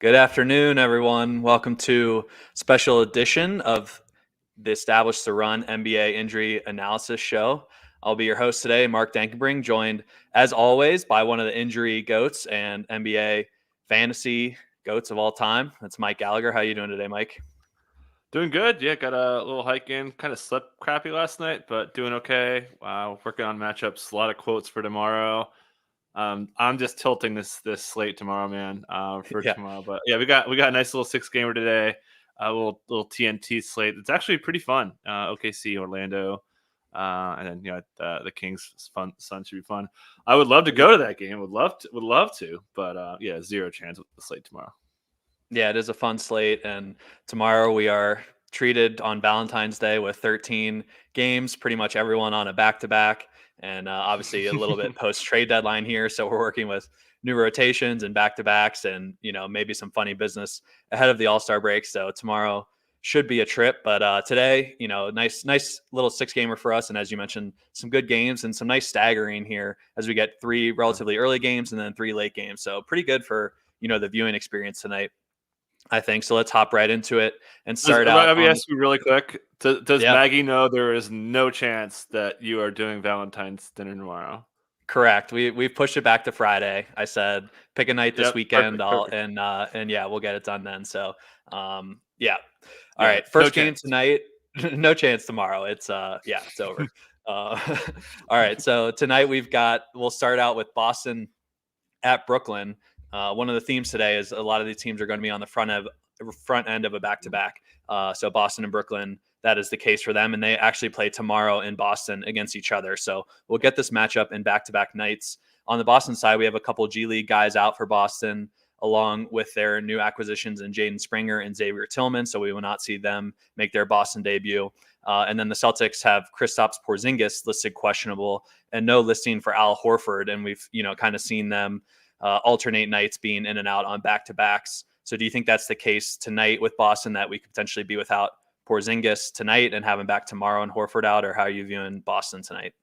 Good afternoon, everyone. Welcome to special edition of the Established to Run NBA Injury Analysis Show. I'll be your host today, Mark Dankenbring, joined as always by one of the injury goats and NBA fantasy goats of all time. That's Mike Gallagher. How you doing today, Mike? Doing good. Yeah, got a little hike in. Kind of slept crappy last night, but doing okay. Working on matchups. A lot of quotes for tomorrow. I'm just tilting this slate tomorrow, man. For Yeah, tomorrow, but yeah, we got a nice little 6 gamer today. A little TNT slate. It's actually pretty fun. OKC, Orlando, and then the Kings Sun should be fun. I would love to go to that game. Would love to, but yeah, zero chance with the slate tomorrow. yeah, it is a fun slate, and tomorrow we are treated on Valentine's Day with 13 games. Pretty much everyone on a back-to-back, and obviously a little bit post-trade deadline here. So we're working with new rotations and back-to-backs, and maybe some funny business ahead of the All-Star break. So tomorrow should be a trip, but today, nice little 6 gamer for us, and as you mentioned, some good games and some nice staggering here as we get 3 relatively early games and then 3 late games. So pretty good for the viewing experience tonight, I think. So let's hop right into it and start out Let me on. ask you really quick. Does Yeah, Maggie know there is no chance that you are doing Valentine's dinner tomorrow? correct. We've pushed it back to Friday. I said pick a night this Yep. weekend. Perfect. I'll Perfect. and yeah, we'll get it done then. So yeah. All Yeah. right. No First game chance. tonight. No chance tomorrow. It's yeah, it's over. All right. So tonight we'll start out with Boston at Brooklyn. One of the themes today is a lot of these teams are going to be on the front end of a back to back. So Boston and Brooklyn, that is the case for them, and they actually play tomorrow in Boston against each other. So we'll get this matchup in back to back nights. On the Boston side, we have a couple G League guys out for Boston, along with their new acquisitions in Jaden Springer and Xavier Tillman. So we will not see them make their Boston debut. And then the Celtics have Kristaps Porzingis listed questionable and no listing for Al Horford. And we've, kind of seen them alternate nights being in and out on back to backs. So do you think that's the case tonight with Boston, that we could potentially be without Porzingis tonight and have him back tomorrow and Horford out, or how are you viewing Boston tonight?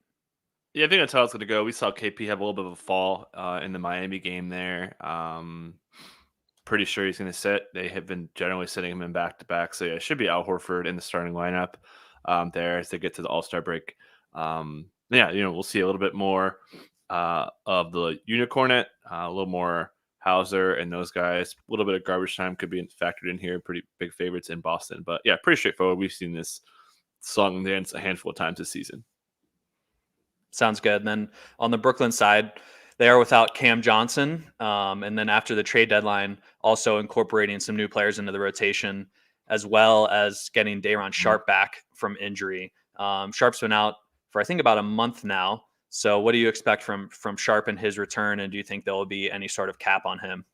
Yeah, I think that's how it's going to go. We saw KP have a little bit of a fall in the Miami game there. Pretty sure he's going to sit. They have been generally sitting him in back to back. So yeah, it should be Al Horford in the starting lineup there as they get to the All Star break. Yeah, we'll see a little bit more of the Unicornet, a little more Hauser and those guys. A little bit of garbage time could be factored in here. Pretty big favorites in Boston. But yeah, pretty straightforward. We've seen this song and dance a handful of times this season. Sounds good. And then on the Brooklyn side, they are without Cam Johnson. And then after the trade deadline, also incorporating some new players into the rotation, as well as getting Day'Ron Sharp back from injury. Sharp's been out for, I think, about a month now. So what do you expect from Sharp and his return? And do you think there will be any sort of cap on him?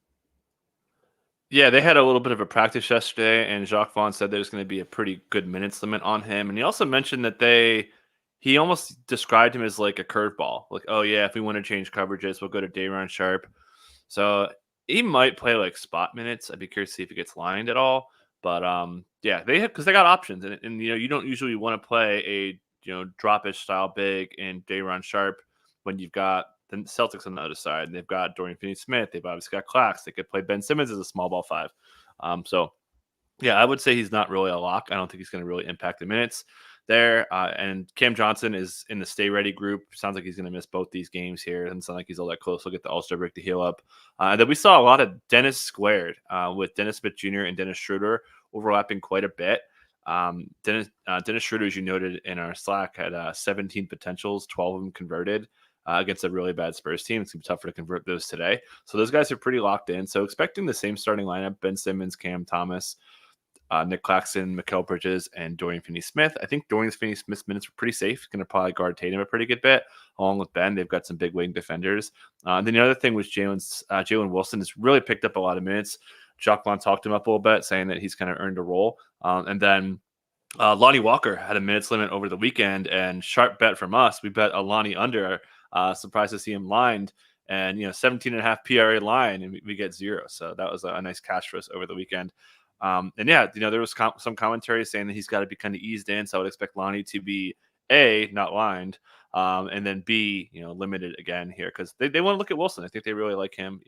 Yeah, they had a little bit of a practice yesterday, and Jacques Vaughn said there's going to be a pretty good minutes limit on him. And he also mentioned that he almost described him as like a curveball. Like, oh yeah, if we want to change coverages, we'll go to Day'Ron Sharp. So he might play like spot minutes. I'd be curious to see if he gets lined at all. But yeah, because they got options, and you don't usually want to play a dropish style big in Day'Ron Sharp when you've got the Celtics on the other side, and they've got Dorian Finney-Smith. They've obviously got Clax. They could play Ben Simmons as a small ball 5. So yeah, I would say he's not really a lock. I don't think he's going to really impact the minutes there. And Cam Johnson is in the stay ready group. Sounds like he's going to miss both these games here. Doesn't sound like he's all that close. He'll get the All-Star break to heal up. Then we saw a lot of Dennis squared with Dennis Smith Jr. and Dennis Schroeder overlapping quite a bit. Dennis Schroeder, as you noted in our Slack, had 17 potentials, 12 of them converted against a really bad Spurs team. It's going to be tougher to convert those today. So those guys are pretty locked in. So expecting the same starting lineup: Ben Simmons, Cam Thomas, Nick Claxton, Mikal Bridges, and Dorian Finney-Smith. I think Dorian Finney-Smith's minutes were pretty safe. He's going to probably guard Tatum a pretty good bit, along with Ben. They've got some big wing defenders. Then the other thing was Jalen Wilson has really picked up a lot of minutes. Jacques Vaughn talked him up a little bit, saying that he's kind of earned a role. And then Lonnie Walker had a minutes limit over the weekend, and sharp bet from us. We bet a Lonnie under. Surprised to see him lined, and 17.5 PRA line, and we get 0. So that was a nice cash for us over the weekend. And yeah, there was some commentary saying that he's got to be kind of eased in. So I would expect Lonnie to be A, not lined, and then B, limited again here, because they want to look at Wilson. I think they really like him.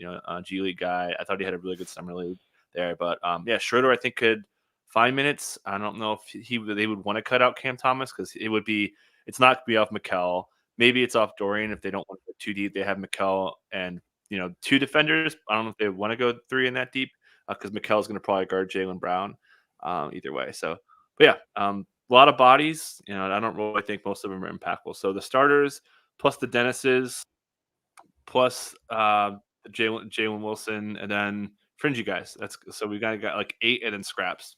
G League guy. I thought he had a really good summer league. there. But yeah, Schroeder I think could find minutes. I don't know if they would want to cut out Cam Thomas because it's not going to be off Mikal. Maybe it's off Dorian if they don't want to go too deep. They have Mikal and two defenders. I don't know if they want to go three in that deep because Mikal is going to probably guard Jaylen Brown either way. So, but yeah, a lot of bodies. I don't really think most of them are impactful. So the starters plus the Dennises plus Jalen Wilson and then fringy guys. So we got like 8 and then scraps.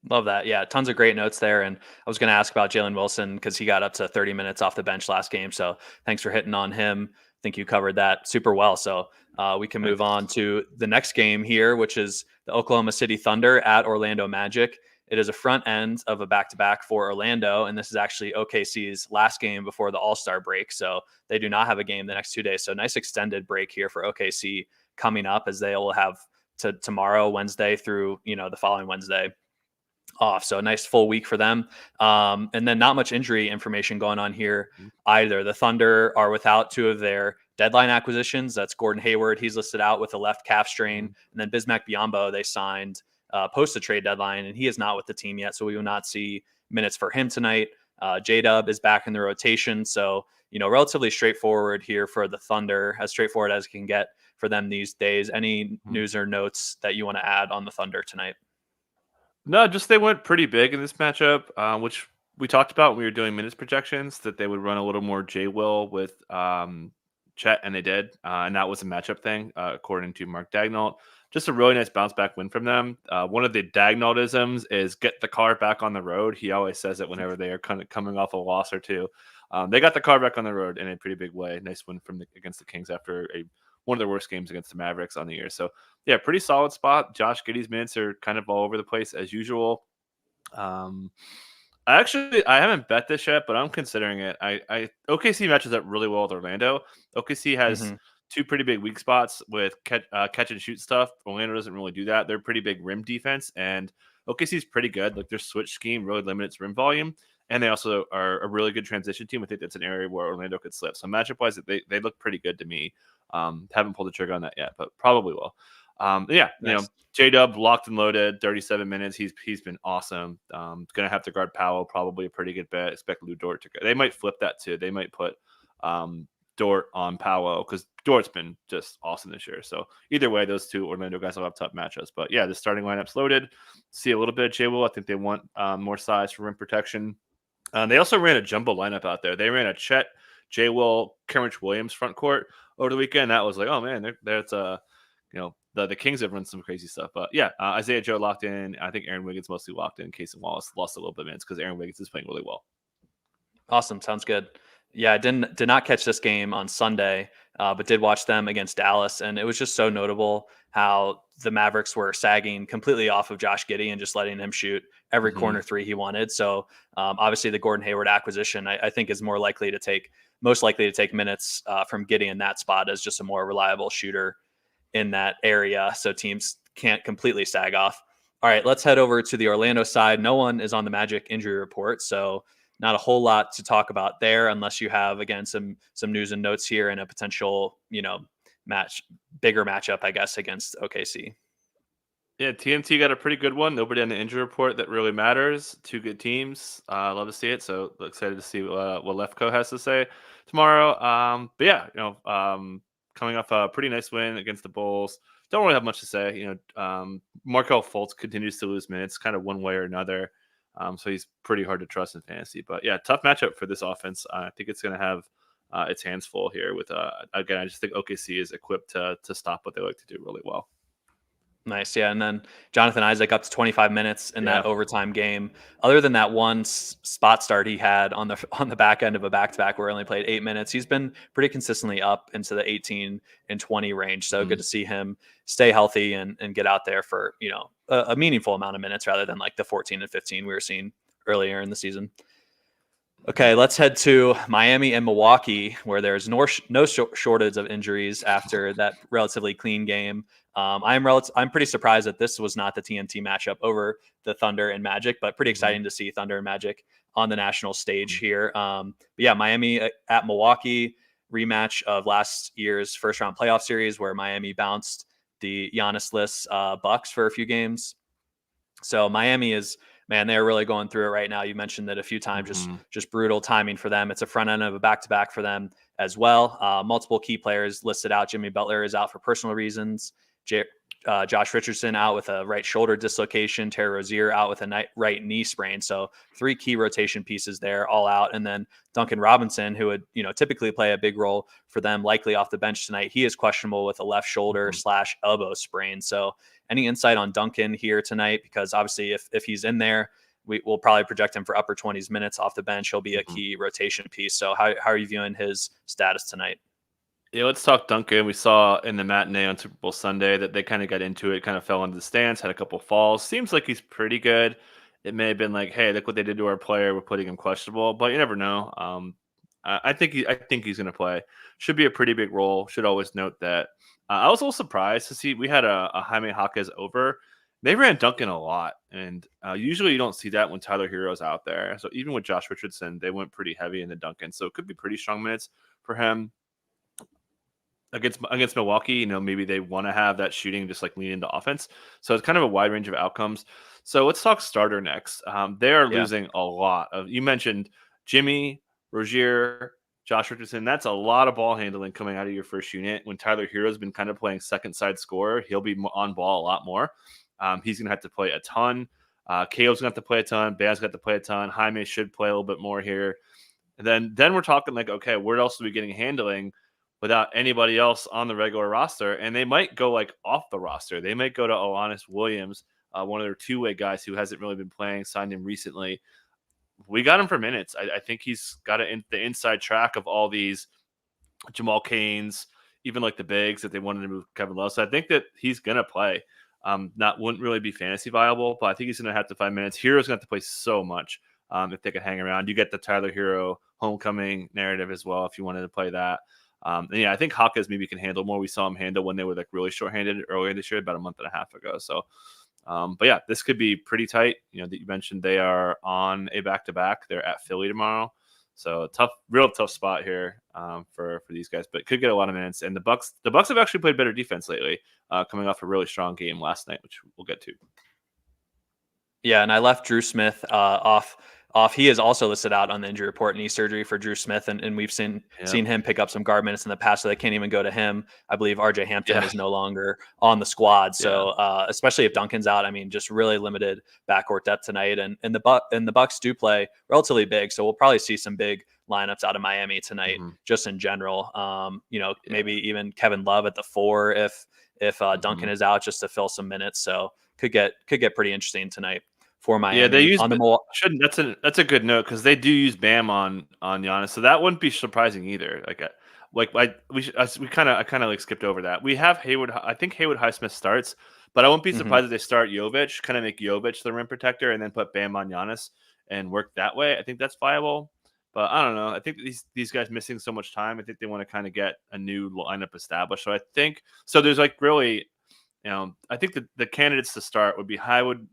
Love that. Yeah, tons of great notes there. And I was going to ask about Jalen Wilson because he got up to 30 minutes off the bench last game. So thanks for hitting on him. I think you covered that super well. So we can move on to the next game here, which is the Oklahoma City Thunder at Orlando Magic. It is a front end of a back-to-back for Orlando, and this is actually OKC's last game before the All-Star break. So they do not have a game the next 2 days. So nice extended break here for OKC coming up as they will have to tomorrow, Wednesday through the following Wednesday off. So a nice full week for them. And then not much injury information going on here either. The Thunder are without 2 of their deadline acquisitions. That's Gordon Hayward. He's listed out with a left calf strain. And then Bismack Biyombo, they signed post the trade deadline, and he is not with the team yet. So we will not see minutes for him tonight. J-Dub is back in the rotation. So, relatively straightforward here for the Thunder, as straightforward as it can get for them these days. Any news or notes that you want to add on the Thunder tonight? No, just they went pretty big in this matchup, which we talked about when we were doing minutes projections, that they would run a little more J-Will with Chet, and they did. And that was a matchup thing, according to Mark Daignault. Just a really nice bounce back win from them. One of the Daignaultisms is get the car back on the road. He always says it whenever they are kind of coming off a loss or two. They got the car back on the road in a pretty big way. Nice win against the Kings after one of their worst games against the Mavericks on the year. So yeah, pretty solid spot. Josh Giddey's minutes are kind of all over the place as usual. I haven't bet this yet, but I'm considering it. OKC matches up really well with Orlando. OKC has 2 pretty big weak spots with catch and shoot stuff. Orlando doesn't really do that. They're pretty big rim defense, and OKC is pretty good. Like their switch scheme really limits rim volume, and they also are a really good transition team. I think that's an area where Orlando could slip. So matchup wise, they look pretty good to me. Haven't pulled the trigger on that yet, but probably will. Nice. J-Dub locked and loaded, 37 minutes. He's been awesome. Going to have to guard Powell, probably a pretty good bet. Expect Lou Dort to go. They might flip that too. They might put Dort on Powell because Dort's been just awesome this year. So either way, those 2 Orlando guys will have tough matchups. But yeah, the starting lineup's loaded. See a little bit of J-Will. I think they want more size for rim protection. They also ran a jumbo lineup out there. They ran a Chet, J-Will, Kenrich Williams front court over the weekend. That was like, oh man, there's the Kings have run some crazy stuff. But yeah, Isaiah Joe locked in. I think Aaron Wiggins mostly locked in. Casey Wallace lost a little bit of minutes because Aaron Wiggins is playing really well. Awesome. Sounds good. Yeah, I did not catch this game on Sunday, but did watch them against Dallas. And it was just so notable how the Mavericks were sagging completely off of Josh Giddey and just letting him shoot every corner 3 he wanted. So obviously the Gordon Hayward acquisition, I think is most likely to take minutes from Giddey in that spot as just a more reliable shooter in that area. So teams can't completely sag off. All right, let's head over to the Orlando side. No one is on the Magic injury report. So not a whole lot to talk about there unless you have, again, some news and notes here and a potential, bigger matchup, I guess, against OKC. Yeah, TNT got a pretty good one. Nobody on the injury report that really matters. 2 good teams. Love to see it. So excited to see what Lefko has to say tomorrow. But yeah, coming off a pretty nice win against the Bulls. Don't really have much to say. Markelle Fultz continues to lose minutes, kind of one way or another. So he's pretty hard to trust in fantasy. But yeah, tough matchup for this offense. I think it's going to have its hands full here. With again, I just think OKC is equipped to stop what they like to do really well. Nice. Yeah. And then Jonathan Isaac up to 25 minutes in that overtime game. Other than that one spot start he had on the back end of a back-to-back where he only played 8 minutes, he's been pretty consistently up into the 18 and 20 range. So good to see him stay healthy and get out there for, a meaningful amount of minutes rather than like the 14 and 15 we were seeing earlier in the season. Okay, let's head to Miami and Milwaukee, where there's no shortage of injuries after that relatively clean game. I'm pretty surprised that this was not the TNT matchup over the Thunder and Magic, but pretty exciting to see Thunder and Magic on the national stage here. But yeah, Miami at Milwaukee, rematch of last year's first round playoff series where Miami bounced the Giannis-less Bucks for a few games. So Miami is, man, they're really going through it right now. You mentioned that a few times, just brutal timing for them. It's a front end of a back-to-back for them as well. Multiple key players listed out. Jimmy Butler is out for personal reasons. Josh Richardson out with a right shoulder dislocation. Terry Rozier out with a right knee sprain. So 3 key rotation pieces there, all out. And then Duncan Robinson, who would typically play a big role for them, likely off the bench tonight. He is questionable with a left shoulder / elbow sprain. So any insight on Duncan here tonight? Because obviously, if he's in there, we'll probably project him for upper 20s minutes off the bench. He'll be a key rotation piece. So how are you viewing his status tonight? Yeah, let's talk Duncan. We saw in the matinee on Super Bowl Sunday that they kind of got into it, kind of fell into the stands, had a couple falls. Seems like he's pretty good. It may have been like, hey, look what they did to our player. We're putting him questionable, but you never know. I think he's going to play. Should be a pretty big role. Should always note that. I was a little surprised to see we had a Jaime Jaquez over. They ran Duncan a lot, and usually you don't see that when Tyler Hero's out there. So even with Josh Richardson, they went pretty heavy into Duncan. So it could be pretty strong minutes for him. Against Milwaukee, maybe they want to have that shooting just like lean into offense. So it's kind of a wide range of outcomes. So let's talk starter next. They are losing a lot of. You mentioned Jimmy, Rozier, Josh Richardson. That's a lot of ball handling coming out of your first unit. When Tyler Hero's been kind of playing second side scorer, he'll be on ball a lot more. He's going to have to play a ton. Caleb's going to have to play a ton. Bam's got to play a ton. Jaime should play a little bit more here. And then we're talking like, okay, where else are we getting handling without anybody else on the regular roster? And they might go like off the roster. They might go to Alanis Williams, one of their two-way guys who hasn't really been playing, signed him recently. We got him for minutes. I think he's got the inside track of all these Jamal Canes, even like the bigs that they wanted to move Kevin Love. So I think that he's going to play. Wouldn't really be fantasy viable, but I think he's going to have to 5 minutes. Hero's going to have to play so much if they can hang around. You get the Tyler Hero homecoming narrative as well if you wanted to play that. And yeah, I think Jaquez maybe can handle more. We saw him handle when they were like really shorthanded earlier this year, about a month and a half ago. So, but yeah, this could be pretty tight. That you mentioned they are on a back-to-back. They're at Philly tomorrow. So real tough spot here for these guys, but could get a lot of minutes. And the Bucks have actually played better defense lately, coming off a really strong game last night, which we'll get to. Yeah, and I left Drew Smith off. He is also listed out on the injury report, knee surgery for Drew Smith, and we've seen him pick up some guard minutes in the past, so they can't even go to him. I believe RJ Hampton is no longer on the squad, so especially if Duncan's out, I mean, just really limited backcourt depth tonight. And the Bucks do play relatively big, so we'll probably see some big lineups out of Miami tonight, just in general. Maybe even Kevin Love at the 4 if Duncan is out, just to fill some minutes. So could get pretty interesting tonight for Miami. Yeah, they use that's a good note because they do use Bam on Giannis, so that wouldn't be surprising either. I kind of like skipped over that. We have Hayward. I think Hayward Highsmith starts, but I won't be surprised if they start Jovic, kind of make Jovic the rim protector, and then put Bam on Giannis and work that way. I think that's viable, but I don't know. I think these guys missing so much time. I think they want to kind of get a new lineup established. So I think there's like really, I think the candidates to start would be Highsmith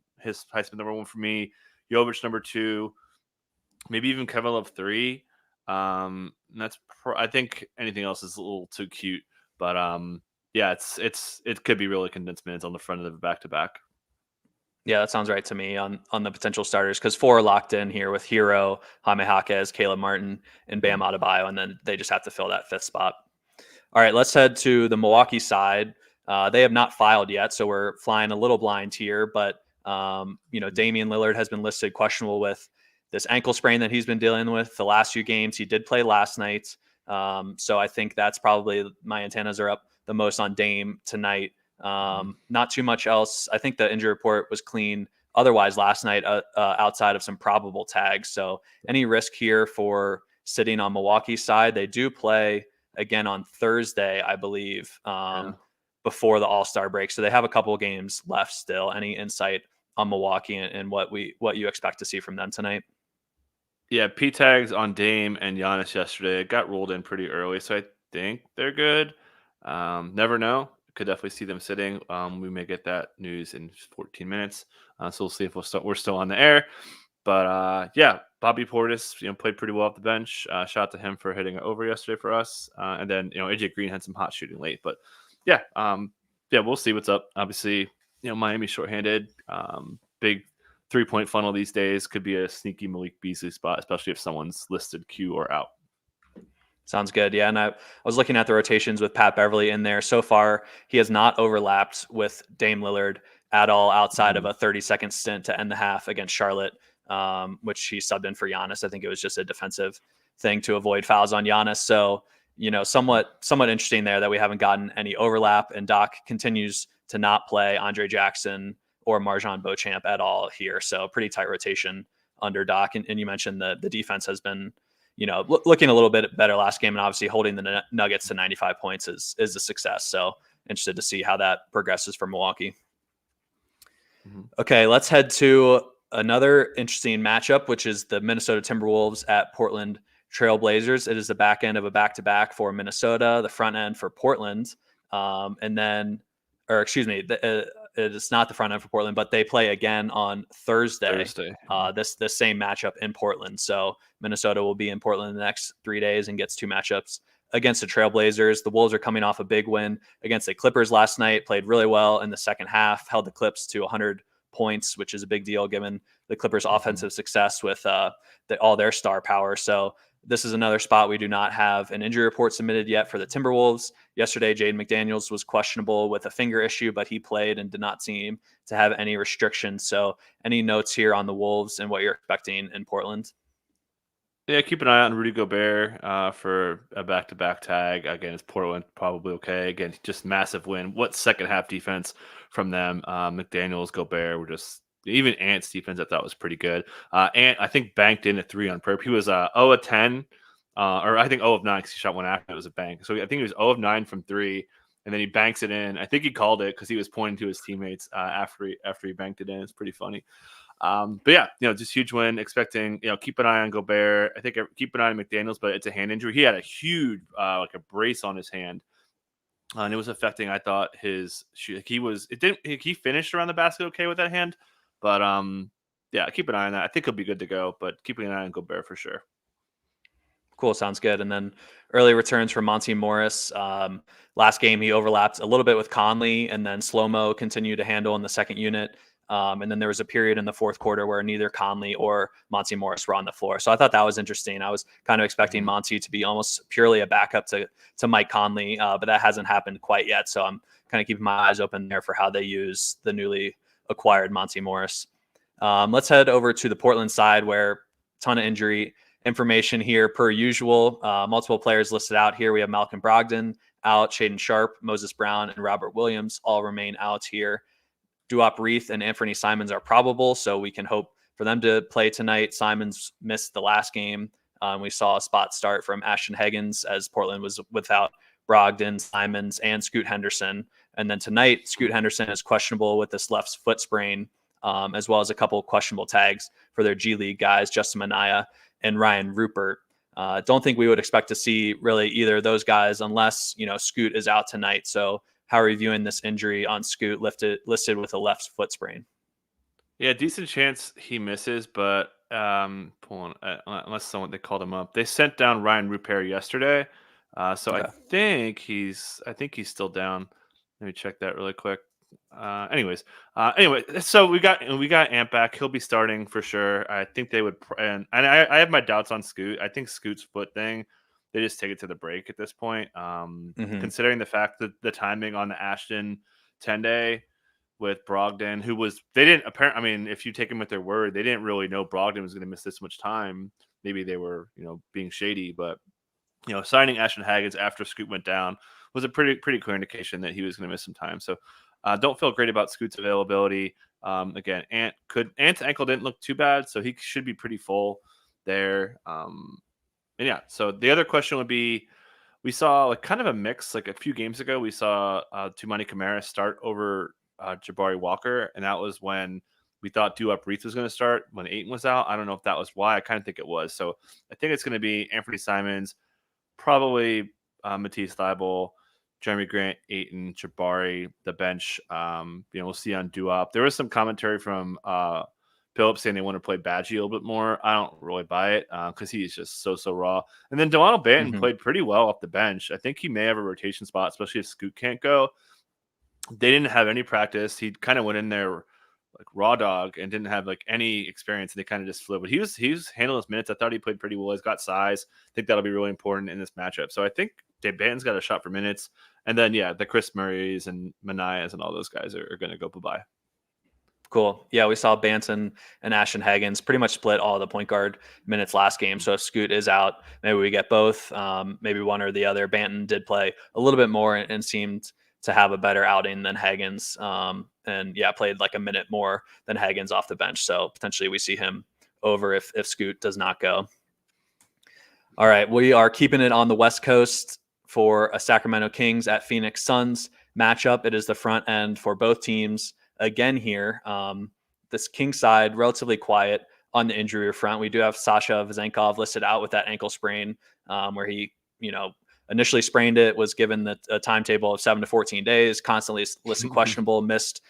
number 1 for me, Jovic number 2, maybe even Kevin Love 3. I think anything else is a little too cute, but yeah, it could be really condensed minutes on the front of the back-to-back. Yeah, that sounds right to me on the potential starters, because 4 are locked in here with Hero, Jaime Jaquez, Caleb Martin, and Bam Adebayo, and then they just have to fill that 5th spot. All right, let's head to the Milwaukee side. They have not filed yet, so we're flying a little blind here, but Damian Lillard has been listed questionable with this ankle sprain that he's been dealing with the last few games. He did play last night. So I think that's probably my antennas are up the most on Dame tonight. Not too much else. I think the injury report was clean otherwise last night outside of some probable tags. So any risk here for sitting on Milwaukee's side? They do play again on Thursday, I believe, before the All-Star break. So they have a couple of games left still. Any insight on Milwaukee and what you expect to see from them tonight? Yeah, P tags on Dame and Giannis yesterday. It got rolled in pretty early, so I think they're good. Never know. Could definitely see them sitting. We may get that news in 14 minutes. So we'll see if we're still on the air. But yeah, Bobby Portis, played pretty well off the bench. Shout out to him for hitting it over yesterday for us. And then AJ Green had some hot shooting late. But yeah, yeah, we'll see what's up. Obviously, Miami's shorthanded. Big 3-point funnel these days could be a sneaky Malik Beasley spot, especially if someone's listed Q or out. Sounds good. Yeah. And I was looking at the rotations with Pat Beverly in there. So far, he has not overlapped with Dame Lillard at all outside of a 30-second stint to end the half against Charlotte, which he subbed in for Giannis. I think it was just a defensive thing to avoid fouls on Giannis. So, somewhat interesting there that we haven't gotten any overlap. And Doc continues to not play Andre Jackson or Marjon Beauchamp at all here. So pretty tight rotation under Doc. And you mentioned the defense has been looking a little bit better last game, and obviously holding the Nuggets to 95 points is a success. So interested to see how that progresses for Milwaukee. Okay, let's head to another interesting matchup, which is the Minnesota Timberwolves at Portland Trailblazers. It is the back end of a back-to-back for Minnesota, the front end for Portland. It is not the front end for Portland, but they play again on Thursday. This same matchup in Portland. So Minnesota will be in Portland the next 3 days and gets 2 matchups against the Trailblazers. The Wolves are coming off a big win against the Clippers last night, played really well in the second half, held the Clips to 100 points, which is a big deal given the Clippers' offensive success with all their star power. So this is another spot we do not have an injury report submitted yet for the Timberwolves. Yesterday, Jaden McDaniels was questionable with a finger issue, but he played and did not seem to have any restrictions. So any notes here on the Wolves and what you're expecting in Portland? Yeah, keep an eye on Rudy Gobert for a back-to-back tag. Again, it's Portland, probably okay. Again, just massive win. What second half defense from them? McDaniels, Gobert were just even Ant's defense I thought was pretty good. Ant, I think, banked in a 3 on perp. He was 0 of 10, or I think 0 of 9 because he shot one after it was a bank. So I think he was 0 of 9 from 3, and then he banks it in. I think he called it because he was pointing to his teammates after he banked it in. It's pretty funny. But yeah, just huge win. Expecting, keep an eye on Gobert. I think keep an eye on McDaniels, but it's a hand injury. He had a huge, like a brace on his hand, and it was affecting. I thought his shoot. He finished around the basket okay with that hand, but yeah, keep an eye on that. I think he'll be good to go, but keeping an eye on Gobert for sure. Cool. Sounds good. And then early returns from Monty Morris. Last game, he overlapped a little bit with Conley, and then Slow-Mo continued to handle in the second unit. And then there was a period in the fourth quarter where neither Conley or Monty Morris were on the floor. So I thought that was interesting. I was kind of expecting Monty to be almost purely a backup to Mike Conley, but that hasn't happened quite yet. So I'm kind of keeping my eyes open there for how they use the newly acquired Monty Morris. Let's head over to the Portland side where a ton of injury information here per usual. Multiple players listed out here. We have Malcolm Brogdon out, Shaedon Sharpe, Moses Brown, and Robert Williams all remain out here. Duop Reith and Anthony Simons are probable, so we can hope for them to play tonight. Simons missed the last game. We saw a spot start from Ashton Higgins as Portland was without Brogdon, Simons, and Scoot Henderson. And then tonight, Scoot Henderson is questionable with this left foot sprain, as well as a couple of questionable tags for their G League guys, Justin Minaya and Ryan Rupert. Don't think we would expect to see really either of those guys unless, Scoot is out tonight. So how are you viewing this injury on Scoot listed with a left foot sprain? Yeah, decent chance he misses, but unless they called him up. They sent down Ryan Rupert yesterday. So okay. I think he's still down. Let me check that really quick. Anyway, so we got Ant back. He'll be starting for sure. I think they would, and I have my doubts on Scoot. I think Scoot's foot thing, they just take it to the break at this point. Considering the fact that the timing on the Ashton 10-day with Brogdon, if you take them at their word, they didn't really know Brogdon was going to miss this much time. Maybe they were, being shady, but signing Ashton Higgins after Scoot went down was a pretty clear indication that he was going to miss some time. So don't feel great about Scoot's availability. Again, Ant's ankle didn't look too bad, so he should be pretty full there. And yeah, so the other question would be, we saw like kind of a mix. Like a few games ago, we saw Toumani Camara start over Jabari Walker, and that was when we thought Duop Reith was going to start when Ayton was out. I don't know if that was why. I kind of think it was. So I think it's going to be Anthony Simons, probably Matisse Thybulle, Jeremy Grant, Ayton, Jabari, the bench. We'll see on Duop. There was some commentary from Phillips saying they want to play Badgie a little bit more. I don't really buy it because he's just so raw. And then Delano Banton played pretty well off the bench. I think he may have a rotation spot, especially if Scoot can't go. They didn't have any practice. He kind of went in there like raw dog and didn't have like any experience, and they kind of just flew. But he was handling his minutes. I thought he played pretty well. He's got size. I think that'll be really important in this matchup. So I think Dave Banton's got a shot for minutes. And then the Chris Murrays and Manias and all those guys are going to go bye-bye. Cool. Yeah, we saw Banton and Ashton Hagens pretty much split all the point guard minutes last game. So if Scoot is out, maybe we get both, maybe one or the other. Banton did play a little bit more and seemed to have a better outing than Hagens. And played like a minute more than Hagens off the bench. So potentially we see him over if Scoot does not go. All right, we are keeping it on the West Coast for a Sacramento Kings at Phoenix Suns matchup. It is the front end for both teams again here. This Kings side, relatively quiet on the injury front. We do have Sasha Vezenkov listed out with that ankle sprain, where he, initially sprained it, was given a timetable of 7 to 14 days, constantly listed questionable, missed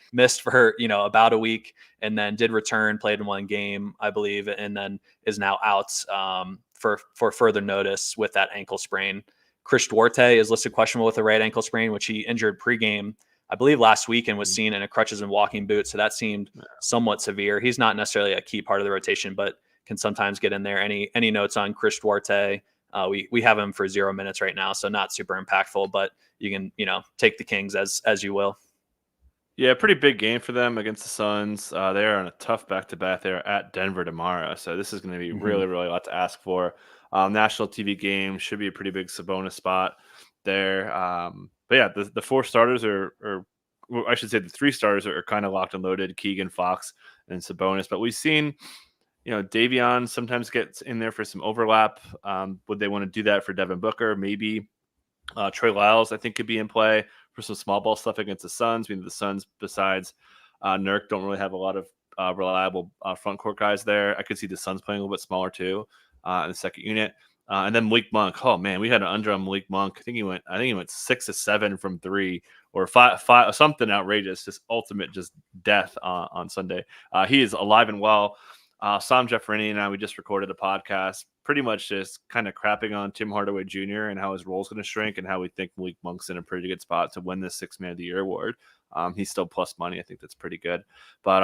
for, about a week, and then did return, played in one game, I believe, and then is now out for further notice with that ankle sprain. Chris Duarte is listed questionable with a right ankle sprain, which he injured pregame, I believe, last week, and was seen in a crutches and walking boot. So that seemed somewhat severe. He's not necessarily a key part of the rotation, but can sometimes get in there. Any notes on Chris Duarte? We have him for 0 minutes right now, so not super impactful, but you can, take the Kings as you will. Yeah, pretty big game for them against the Suns. They are on a tough back-to-back. They're at Denver tomorrow, so this is going to be really, really a lot to ask for. National TV game, should be a pretty big Sabonis spot there. But yeah, the four starters I should say the three starters are kind of locked and loaded: Keegan, Fox, and Sabonis. But we've seen, Davion sometimes gets in there for some overlap. Would they want to do that for Devin Booker? Maybe. Trey Lyles, I think, could be in play for some small ball stuff against the Suns. I mean, the Suns, besides Nurk, don't really have a lot of reliable front court guys there. I could see the Suns playing a little bit smaller too in the second unit. And then Malik Monk. Oh man, we had an under on Malik Monk. I think he went 6 to 7 from 3, or five, something outrageous. Just ultimate, just death on Sunday. He is alive and well. Sam Jefferini and I, we just recorded a podcast pretty much just kind of crapping on Tim Hardaway Jr. and how his role is going to shrink and how we think Malik Monk's in a pretty good spot to win the 6th Man of the Year award. He's still plus money. I think that's pretty good. But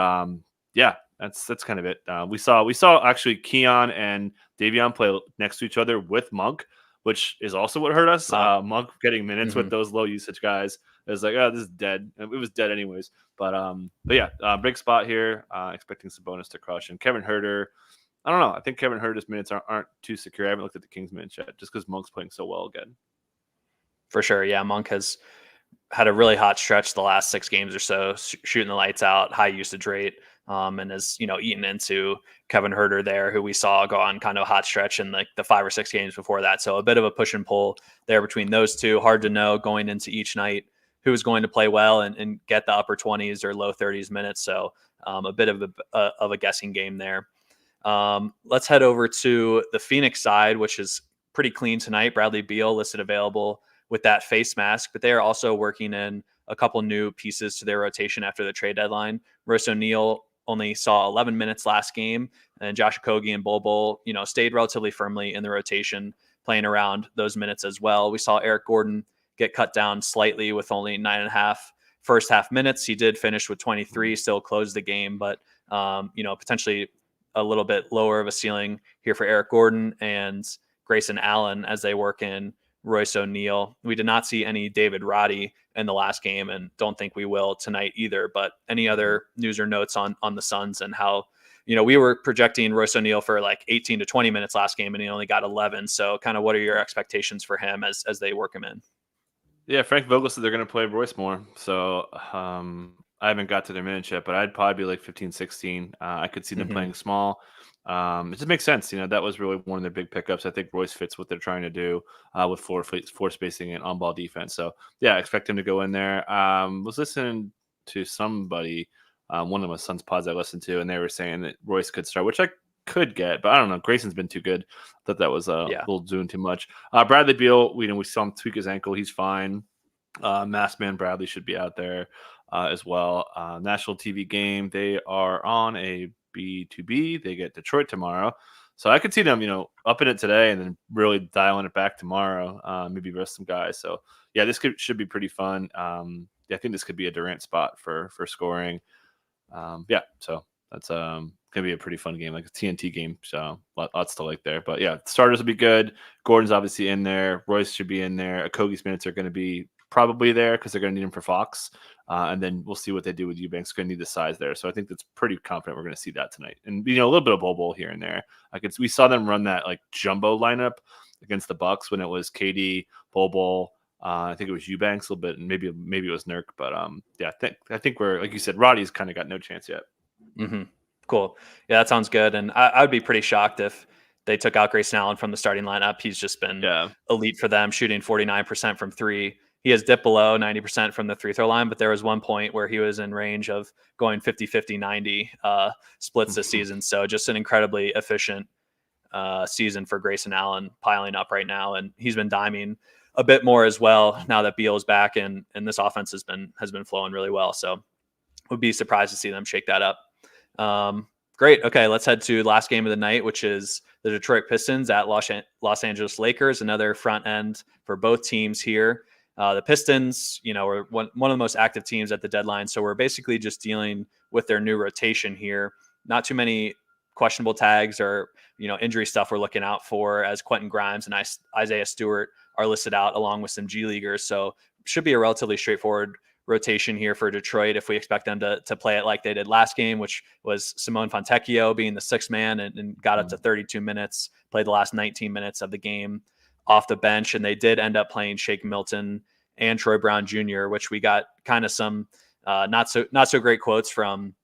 that's kind of it. We saw actually Keon and Davion play next to each other with Monk, which is also what hurt us. Monk getting minutes with those low usage guys. It was like, oh, this is dead. It was dead anyways. But big spot here. Expecting Sabonis to crush. And Kevin Huerter, I don't know. I think Kevin Huerter's minutes aren't too secure. I haven't looked at the Kings minutes yet, just because Monk's playing so well again. For sure, yeah. Monk has had a really hot stretch the last 6 games or so, shooting the lights out, high usage rate, and has eaten into Kevin Huerter there, who we saw go on kind of a hot stretch in like the 5 or 6 games before that. So a bit of a push and pull there between those two. Hard to know going into each night who is going to play well and get the upper 20s or low 30s minutes. So a bit of a guessing game there. Let's head over to the Phoenix side, which is pretty clean tonight. Bradley Beal listed available with that face mask, but they are also working in a couple new pieces to their rotation after the trade deadline. Royce O'Neal only saw 11 minutes last game, and Josh Okogie and Bol Bol, stayed relatively firmly in the rotation, playing around those minutes as well. We saw Eric Gordon get cut down slightly with only 9.5 first half minutes. He did finish with 23, still closed the game, but potentially a little bit lower of a ceiling here for Eric Gordon and Grayson Allen as they work in Royce O'Neal. We did not see any David Roddy in the last game and don't think we will tonight either. But any other news or notes on the Suns and how, we were projecting Royce O'Neal for like 18 to 20 minutes last game and he only got 11. So kind of what are your expectations for him as they work him in? Yeah, Frank Vogel said they're going to play Royce more. So I haven't got to their minutes yet, but I'd probably be like 15, 16. I could see them playing small. It just makes sense. That was really one of their big pickups. I think Royce fits what they're trying to do with floor spacing and on-ball defense. So, yeah, I expect him to go in there. Was listening to somebody, one of my son's pods I listened to, and they were saying that Royce could start, which I could get, but I don't know. Grayson's been too good. I thought that was a little doing too much. Bradley Beal, we saw him tweak his ankle. He's fine. Masked Man Bradley should be out there as well. National TV game. They are on a B2B. They get Detroit tomorrow. So I could see them, upping it today and then really dialing it back tomorrow. Maybe rest some guys. So yeah, this should be pretty fun. I think this could be a Durant spot for scoring. Yeah, so that's gonna be a pretty fun game, like a TNT game. So lots to like there. But yeah, starters will be good. Gordon's obviously in there. Royce should be in there. Okogie's minutes are going to be probably there because they're going to need him for Fox. And then we'll see what they do with Eubanks. Going to need the size there. So I think that's pretty confident we're going to see that tonight. And a little bit of bowl here and there. We saw them run that like jumbo lineup against the Bucks when it was KD, Bowl. I think it was Eubanks a little bit, and maybe it was Nurk. But yeah, I think we're, like you said, Roddy's kind of got no chance yet. Mm-hmm. Cool. Yeah, that sounds good. And I would be pretty shocked if they took out Grayson Allen from the starting lineup. He's just been elite for them, shooting 49% from three. He has dipped below 90% from the free throw line, but there was one point where he was in range of going 50-50-90 splits this season. So just an incredibly efficient season for Grayson Allen, piling up right now. And he's been diming a bit more as well now that Beal is back, and this offense has been flowing really well. So would be surprised to see them shake that up. Great. Okay, let's head to last game of the night, which is the Detroit Pistons at Los Angeles Lakers. Another front end for both teams here. The Pistons, were one of the most active teams at the deadline, so we're basically just dealing with their new rotation here. Not too many questionable tags or injury stuff we're looking out for, as Quentin Grimes and Isaiah Stewart are listed out along with some G Leaguers. So should be a relatively straightforward rotation here for Detroit if we expect them to play it like they did last game, which was Simone Fontecchio being the sixth man and got up to 32 minutes, played the last 19 minutes of the game off the bench. And they did end up playing Shake Milton and Troy Brown Jr., which we got kind of some not so great quotes from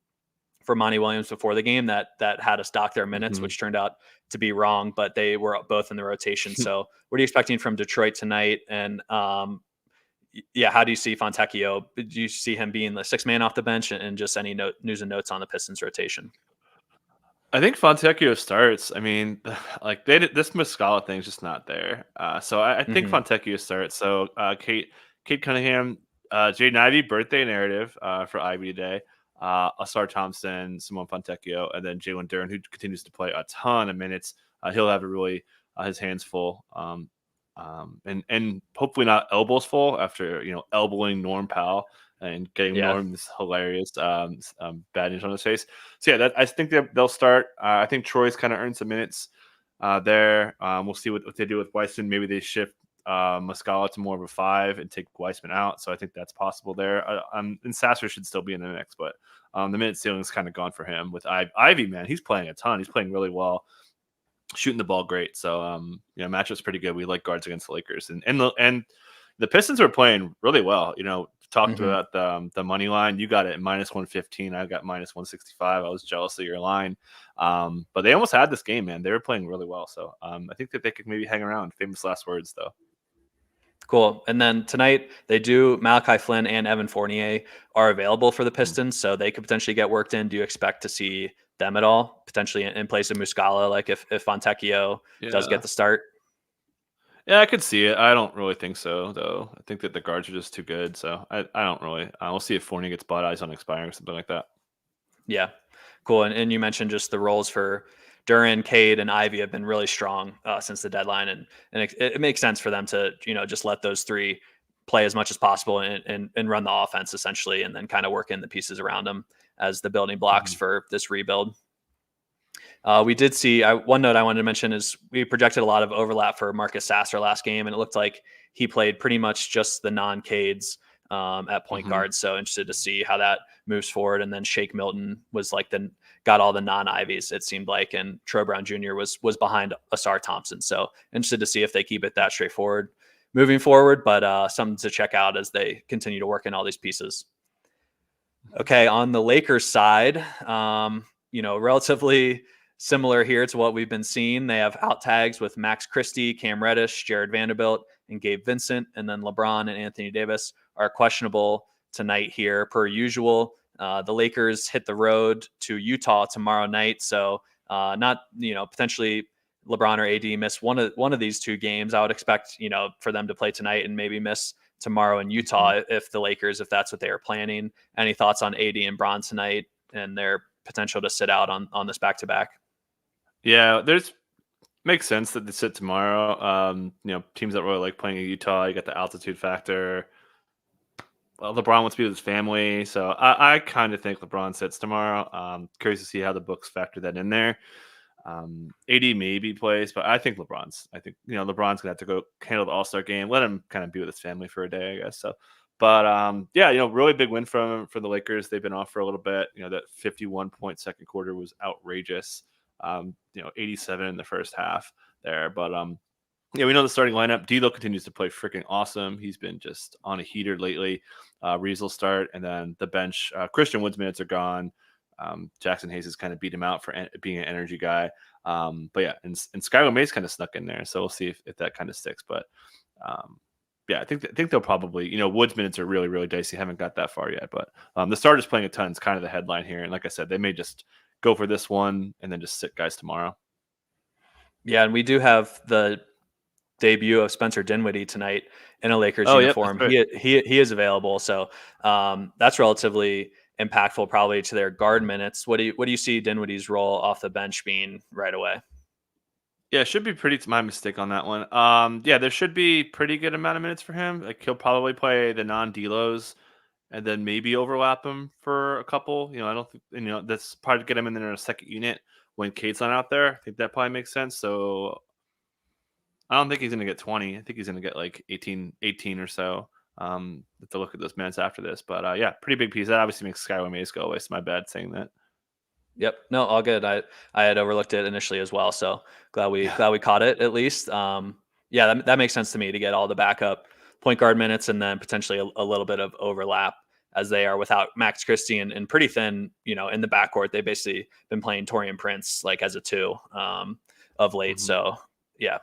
Monty Williams before the game that had us dock their minutes, which turned out to be wrong, but they were both in the rotation. So what are you expecting from Detroit tonight? And yeah, how do you see Fontecchio? Do you see him being the sixth man off the bench, and just any news and notes on the Pistons rotation? I think Fontecchio starts. I mean, like this Muscala thing's just not there. So I think Fontecchio starts. So Kate Cunningham, Jaden Ivey birthday narrative for Ivy today. Asar Thompson, Simone Fontecchio, and then Jalen Duren, who continues to play a ton of minutes. He'll have his hands full. And hopefully not elbows full after elbowing Norm Powell and getting Norm this hilarious bad news on his face. So yeah, I think they'll start. I think Troy's kind of earned some minutes there. We'll see what they do with Weissman. Maybe they shift Muscala to more of a 5 and take Weissman out. So I think that's possible there. And Sasser should still be in the mix, but the minute ceiling is kind of gone for him. With Ivy, man, he's playing a ton. He's playing really well. Shooting the ball great. So matchup's pretty good. We like guards against the Lakers, and the Pistons are playing really well. Talked about the money line. You got it at -115. I got -165. I was jealous of your line, but they almost had this game, man. They were playing really well. So I think that they could maybe hang around. Famous last words, though. Cool. And then tonight they do Malachi Flynn and Evan Fournier are available for the Pistons, so they could potentially get worked in. Do you expect to see them at all, potentially in place of Muscala, like if Fontecchio does get the start? Yeah, I could see it. I don't really think so, though. I think that the guards are just too good. So I don't really. We'll see if Fournier gets bought eyes on expiring or something like that. Yeah, cool. And you mentioned just the roles for Duren, Cade, and Ivy have been really strong since the deadline, and it makes sense for them to just let those three play as much as possible and run the offense essentially, and then kind of work in the pieces around them as the building blocks for this rebuild. We did see one note I wanted to mention is we projected a lot of overlap for Marcus Sasser last game, and it looked like he played pretty much just the non-Cades at point guard. So interested to see how that moves forward. And then Shake Milton was like got all the non-Ivies, it seemed like, and Troy Brown Jr. was behind Asar Thompson. So interested to see if they keep it that straightforward moving forward, but something to check out as they continue to work in all these pieces. Okay, on the Lakers side, relatively similar here to what we've been seeing. They have out tags with Max Christie, Cam Reddish, Jared Vanderbilt, and Gabe Vincent. And then LeBron and Anthony Davis are questionable tonight here per usual. The Lakers hit the road to Utah tomorrow night. So potentially LeBron or AD miss one of these two games. I would expect, for them to play tonight and maybe miss tomorrow in Utah if that's what they are planning. Any thoughts on AD and Bron tonight and their potential to sit out on this back-to-back? Yeah, there's Makes sense that they sit tomorrow. Teams that really like playing in Utah, you got the altitude factor. Well, LeBron wants to be with his family, so I kind of think LeBron sits tomorrow. Curious to see how the books factor that in there. AD maybe plays, but I think LeBron's. I think LeBron's gonna have to go handle the All-Star game. Let him kind of be with his family for a day, I guess. So, but really big win for the Lakers. They've been off for a little bit. That 51-point second quarter was outrageous. 87 in the first half there, but we know the starting lineup. D'Lo continues to play freaking awesome. He's been just on a heater lately. Reeves will start, and then the bench. Christian Wood's minutes are gone. Jackson Hayes has kind of beat him out for being an energy guy. But yeah, and Skylar May's kind of snuck in there, so we'll see if that kind of sticks. But I think they'll probably, Wood's minutes are really, really dicey. Haven't got that far yet, but the starters playing a ton is kind of the headline here. And like I said, they may just go for this one and then just sit guys tomorrow. Yeah, and we do have the debut of Spencer Dinwiddie tonight in a Lakers uniform. Yep, right. He is available, so that's relatively impactful probably to their guard minutes. What do you see Dinwiddie's role off the bench being right away? Yeah, it should be pretty. It's my mistake on that one. There should be pretty good amount of minutes for him. Like he'll probably play the non-D'Los and then maybe overlap him for a couple. I don't think that's probably get him in there in a second unit when Kate's not out there. I think that probably makes sense. So I don't think he's going to get 20. I think he's going to get like 18 or so. To look at those minutes after this, but pretty big piece. That obviously makes Skyway Mays go away. It's my bad saying that. Yep. No, all good. I had overlooked it initially as well. So glad we caught it at least. That makes sense to me to get all the backup point guard minutes and then potentially a little bit of overlap as they are without Max Christie and pretty thin, in the backcourt. They've basically been playing Taurean Prince like as a 2 of late. Mm-hmm. So yeah.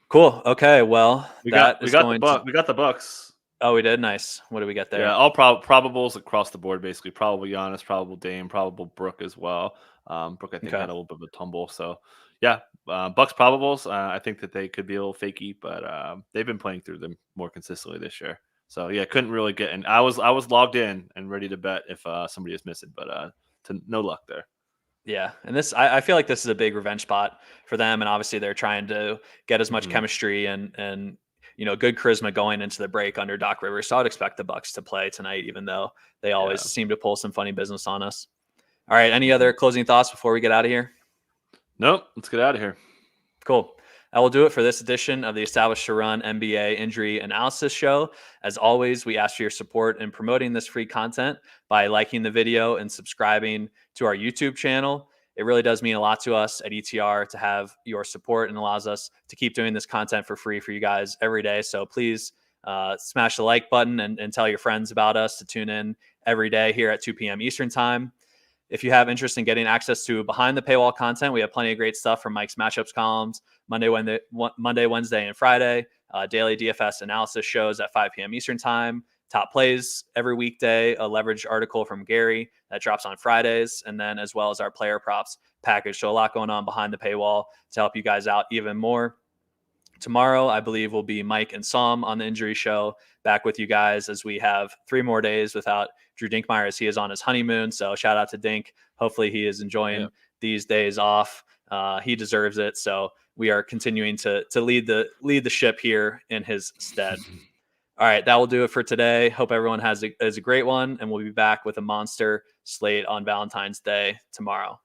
Cool. Okay. Well, we got the Bucks. Oh, we did? Nice. What do we get there? Yeah, all probables across the board, basically. Probable Giannis, probable Dame, probable Brook as well. Brook, I think, had a little bit of a tumble. So, yeah, Bucks probables. I think that they could be a little fakey, but they've been playing through them more consistently this year. So, yeah, couldn't really get in. I was logged in and ready to bet if somebody is missing, but no luck there. Yeah, and I feel like this is a big revenge spot for them, and obviously they're trying to get as much chemistry and good charisma going into the break under Doc Rivers. So I would expect the Bucks to play tonight, even though they always seem to pull some funny business on us. All right. Any other closing thoughts before we get out of here? Nope. Let's get out of here. Cool. That will do it for this edition of the Established to Run NBA Injury Analysis Show. As always, we ask for your support in promoting this free content by liking the video and subscribing to our YouTube channel. It really does mean a lot to us at ETR to have your support and allows us to keep doing this content for free for you guys every day. So please smash the like button and tell your friends about us to tune in every day here at 2 p.m. Eastern time. If you have interest in getting access to behind the paywall content, we have plenty of great stuff from Mike's matchups columns, Monday, Wednesday, and Friday, daily DFS analysis shows at 5 p.m. Eastern time, top plays every weekday, a leverage article from Gary that drops on Fridays, and then as well as our player props package. So a lot going on behind the paywall to help you guys out even more. Tomorrow, I believe, will be Mike and Sam on the injury show back with you guys as we have 3 more days without Drew Dinkmeyer as he is on his honeymoon. So shout out to Dink. Hopefully he is enjoying these days off. He deserves it. So we are continuing to lead the ship here in his stead. All right, that will do it for today. Hope everyone has a great one, and we'll be back with a monster slate on Valentine's Day tomorrow.